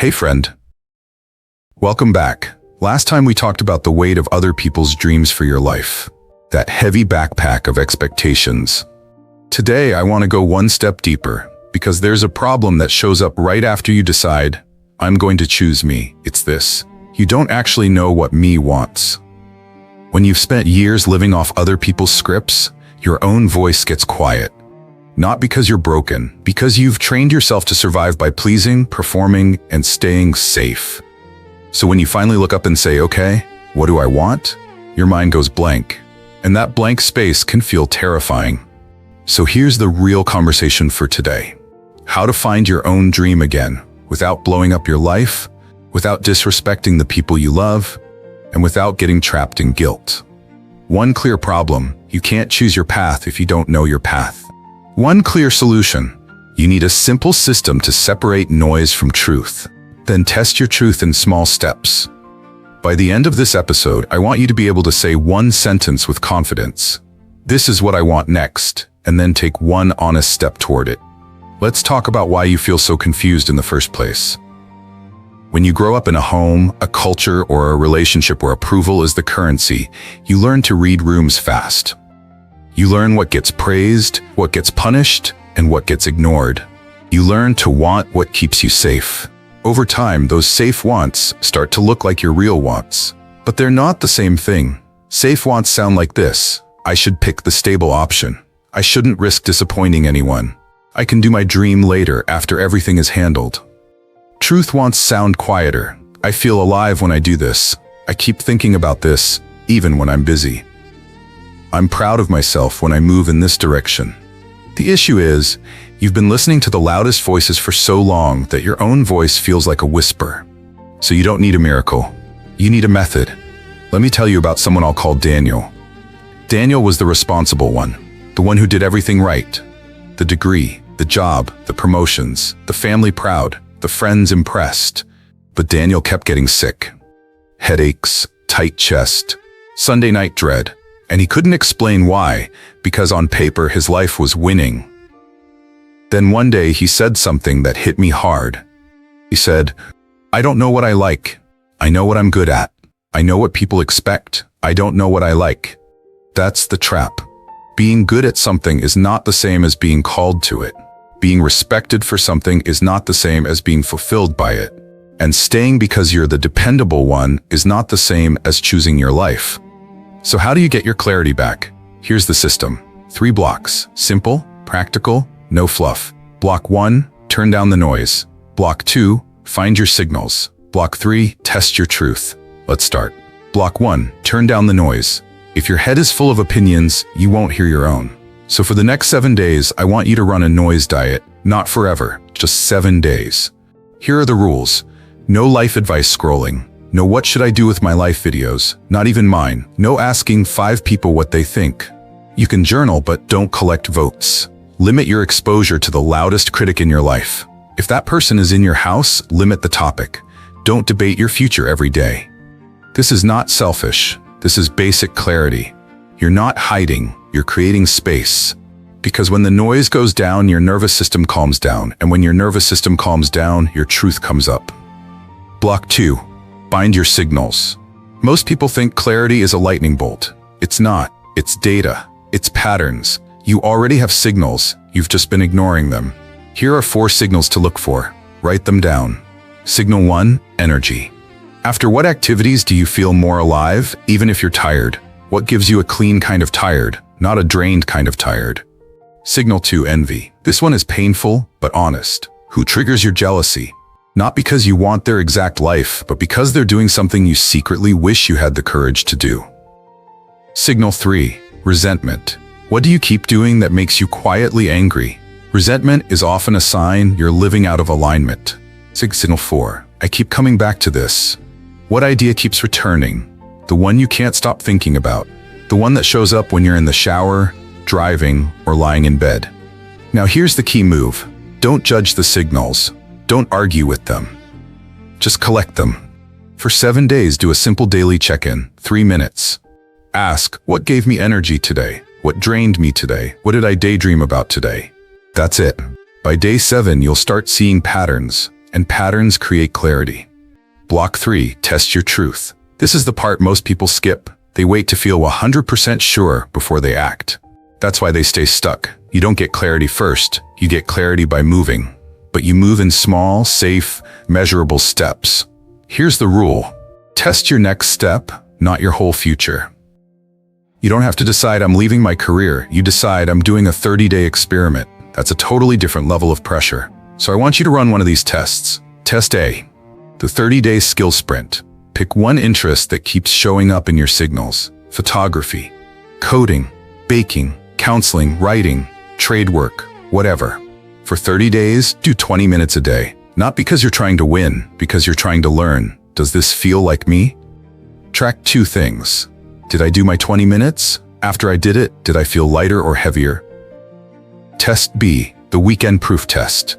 Hey friend. Welcome back. Last time we talked about the weight of other people's dreams for your life. That heavy backpack of expectations. Today I want to go one step deeper, because there's a problem that shows up right after you decide, I'm going to choose me. It's this. You don't actually know what me wants. When you've spent years living off other people's scripts, your own voice gets quiet. Not because you're broken, because you've trained yourself to survive by pleasing, performing, and staying safe. So when you finally look up and say, okay, what do I want? Your mind goes blank. And that blank space can feel terrifying. So here's the real conversation for today. How to find your own dream again, without blowing up your life, without disrespecting the people you love, and without getting trapped in guilt. One clear problem: you can't choose your path if you don't know your path. One clear solution: you need a simple system to separate noise from truth. Then test your truth in small steps. By the end of this episode, I want you to be able to say one sentence with confidence. This is what I want next, and then take one honest step toward it. Let's talk about why you feel so confused in the first place. When you grow up in a home, a culture, or a relationship where approval is the currency, you learn to read rooms fast. You learn what gets praised, what gets punished, and what gets ignored. You learn to want what keeps you safe. Over time, those safe wants start to look like your real wants. But they're not the same thing. Safe wants sound like this: I should pick the stable option. I shouldn't risk disappointing anyone. I can do my dream later after everything is handled. Truth wants sound quieter. I feel alive when I do this. I keep thinking about this, even when I'm busy. I'm proud of myself when I move in this direction. The issue is, you've been listening to the loudest voices for so long that your own voice feels like a whisper. So you don't need a miracle. You need a method. Let me tell you about someone I'll call Daniel. Daniel was the responsible one, the one who did everything right. The degree, the job, the promotions, the family proud, the friends impressed. But Daniel kept getting sick. Headaches, tight chest, Sunday night dread. And he couldn't explain why, because on paper his life was winning. Then one day he said something that hit me hard. He said, I don't know what I like. I know what I'm good at. I know what people expect. I don't know what I like. That's the trap. Being good at something is not the same as being called to it. Being respected for something is not the same as being fulfilled by it. And staying because you're the dependable one is not the same as choosing your life. So how do you get your clarity back? Here's the system. 3 blocks. Simple, practical, no fluff. Block 1, turn down the noise. Block 2, find your signals. Block 3, test your truth. Let's start. Block 1, turn down the noise. If your head is full of opinions, you won't hear your own. So for the next 7 days, I want you to run a noise diet. Not forever, just 7 days. Here are the rules. No life advice scrolling. No what should I do with my life videos, not even mine. No asking 5 people what they think. You can journal, but don't collect votes. Limit your exposure to the loudest critic in your life. If that person is in your house, limit the topic. Don't debate your future every day. This is not selfish. This is basic clarity. You're not hiding, you're creating space. Because when the noise goes down, your nervous system calms down. And when your nervous system calms down, your truth comes up. Block 2. Find your signals. Most people think clarity is a lightning bolt. It's not. It's data. It's patterns. You already have signals. You've just been ignoring them. Here are 4 signals to look for. Write them down. Signal 1, energy. After what activities do you feel more alive, even if you're tired? What gives you a clean kind of tired, not a drained kind of tired? Signal 2, envy. This one is painful, but honest. Who triggers your jealousy? Not because you want their exact life, but because they're doing something you secretly wish you had the courage to do. Signal 3, resentment. What do you keep doing that makes you quietly angry? Resentment is often a sign you're living out of alignment. Signal 4, I keep coming back to this. What idea keeps returning? The one you can't stop thinking about. The one that shows up when you're in the shower, driving, or lying in bed. Now here's the key move. Don't judge the signals. Don't argue with them. Just collect them. For 7 days, do a simple daily check-in, 3 minutes. Ask, what gave me energy today? What drained me today? What did I daydream about today? That's it. By day 7, you'll start seeing patterns. and patterns create clarity. Block 3, test your truth. This is the part most people skip. They wait to feel 100% sure before they act. That's why they stay stuck. You don't get clarity first, you get clarity by moving. But you move in small, safe, measurable steps. Here's the rule. Test your next step, not your whole future. You don't have to decide I'm leaving my career. You decide I'm doing a 30-day experiment. That's a totally different level of pressure. So I want you to run one of these tests. Test A, the 30-day skill sprint. Pick one interest that keeps showing up in your signals. Photography, coding, baking, counseling, writing, trade work, whatever. For 30 days, do 20 minutes a day. Not because you're trying to win, because you're trying to learn. Does this feel like me? Track 2 things. Did I do my 20 minutes? After I did it, did I feel lighter or heavier? Test B, the weekend proof test.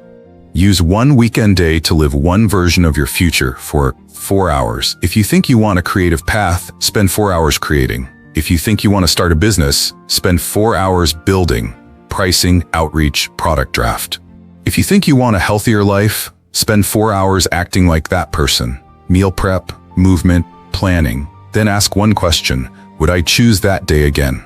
Use one weekend day to live one version of your future for 4 hours. If you think you want a creative path, spend 4 hours creating. If you think you want to start a business, spend 4 hours building, pricing, outreach, product draft. If you think you want a healthier life, spend 4 hours acting like that person. Meal prep, movement, planning. Then ask one question, would I choose that day again?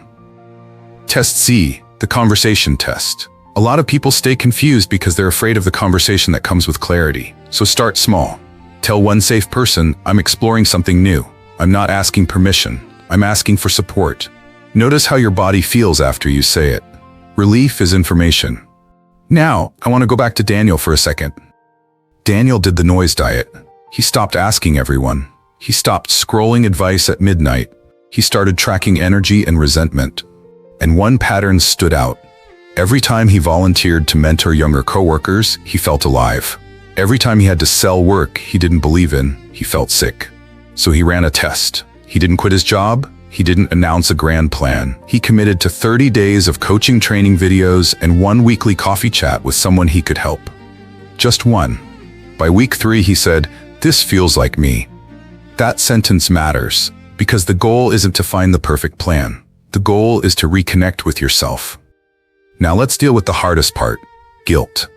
Test C, the conversation test. A lot of people stay confused because they're afraid of the conversation that comes with clarity. So start small. Tell one safe person, I'm exploring something new. I'm not asking permission. I'm asking for support. Notice how your body feels after you say it. Relief is information. Now, I want to go back to Daniel for a second. Daniel did the noise diet. He stopped asking everyone. He stopped scrolling advice at midnight. He started tracking energy and resentment. And one pattern stood out. Every time he volunteered to mentor younger coworkers, he felt alive. Every time he had to sell work he didn't believe in, he felt sick. So he ran a test. He didn't quit his job. He didn't announce a grand plan. He committed to 30 days of coaching training videos and one weekly coffee chat with someone he could help. Just one. By week 3, he said, "This feels like me." That sentence matters, because the goal isn't to find the perfect plan. The goal is to reconnect with yourself. Now let's deal with the hardest part, guilt.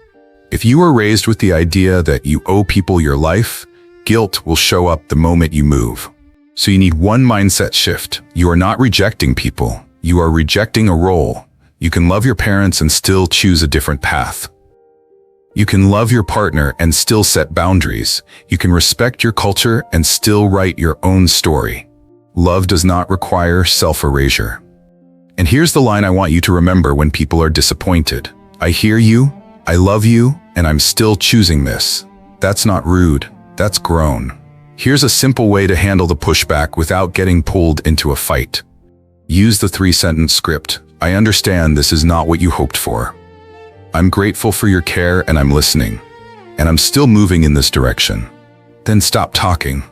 If you were raised with the idea that you owe people your life, guilt will show up the moment you move. So you need one mindset shift. You are not rejecting people. You are rejecting a role. You can love your parents and still choose a different path. You can love your partner and still set boundaries. You can respect your culture and still write your own story. Love does not require self-erasure. And here's the line I want you to remember when people are disappointed. I hear you, I love you, and I'm still choosing this. That's not rude, that's grown. Here's a simple way to handle the pushback without getting pulled into a fight. Use the 3-sentence script. I understand this is not what you hoped for. I'm grateful for your care and I'm listening. And I'm still moving in this direction. Then stop talking.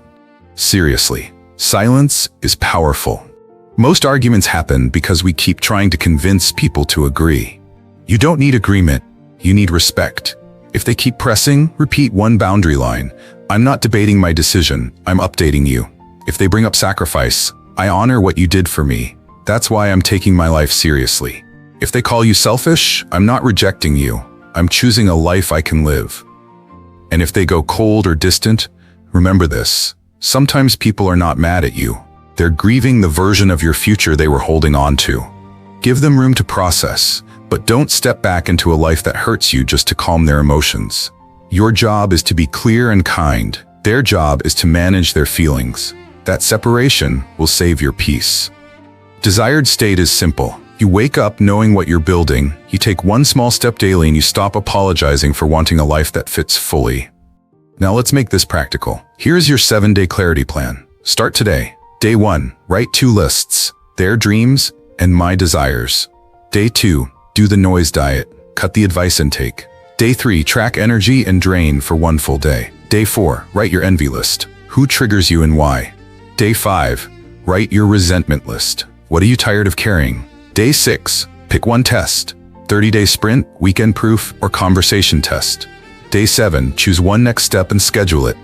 Seriously, silence is powerful. Most arguments happen because we keep trying to convince people to agree. You don't need agreement, you need respect. If they keep pressing, repeat one boundary line. I'm not debating my decision, I'm updating you. If they bring up sacrifice, I honor what you did for me. That's why I'm taking my life seriously. If they call you selfish, I'm not rejecting you. I'm choosing a life I can live. And if they go cold or distant, remember this. Sometimes people are not mad at you. They're grieving the version of your future they were holding on to. Give them room to process, but don't step back into a life that hurts you just to calm their emotions. Your job is to be clear and kind. Their job is to manage their feelings. That separation will save your peace. Desired state is simple. You wake up knowing what you're building, you take one small step daily, and you stop apologizing for wanting a life that fits fully. Now let's make this practical. Here's your 7-day clarity plan. Start today. Day 1, write 2 lists, their dreams and my desires. Day 2, do the noise diet, cut the advice intake. Day 3, track energy and drain for 1 full day. Day 4, write your envy list, who triggers you and why. Day 5, write your resentment list, what are you tired of carrying. Day 6, pick one test, 30-day sprint, weekend proof, or conversation test. Day 7, choose one next step and schedule it.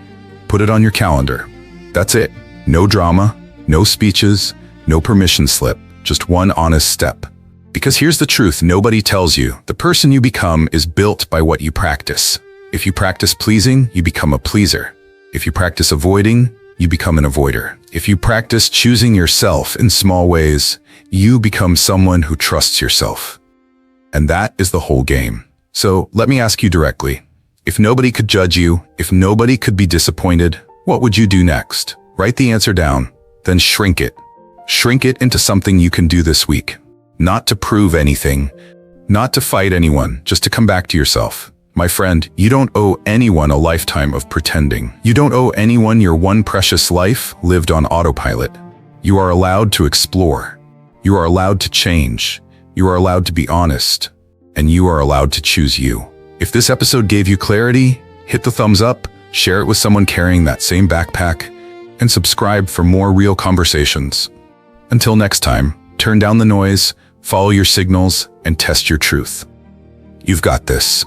Put it on your calendar. That's it. No drama, no speeches, no permission slip, just one honest step. Because here's the truth nobody tells you. The person you become is built by what you practice. If you practice pleasing, you become a pleaser. If you practice avoiding, you become an avoider. If you practice choosing yourself in small ways, you become someone who trusts yourself. And that is the whole game. So let me ask you directly. If nobody could judge you, if nobody could be disappointed, what would you do next? Write the answer down, then shrink it. Shrink it into something you can do this week. Not to prove anything, not to fight anyone, just to come back to yourself. My friend, you don't owe anyone a lifetime of pretending. You don't owe anyone your one precious life lived on autopilot. You are allowed to explore. You are allowed to change. You are allowed to be honest. And you are allowed to choose you. If this episode gave you clarity, hit the thumbs up, share it with someone carrying that same backpack, and subscribe for more real conversations. Until next time, turn down the noise, follow your signals, and test your truth. You've got this.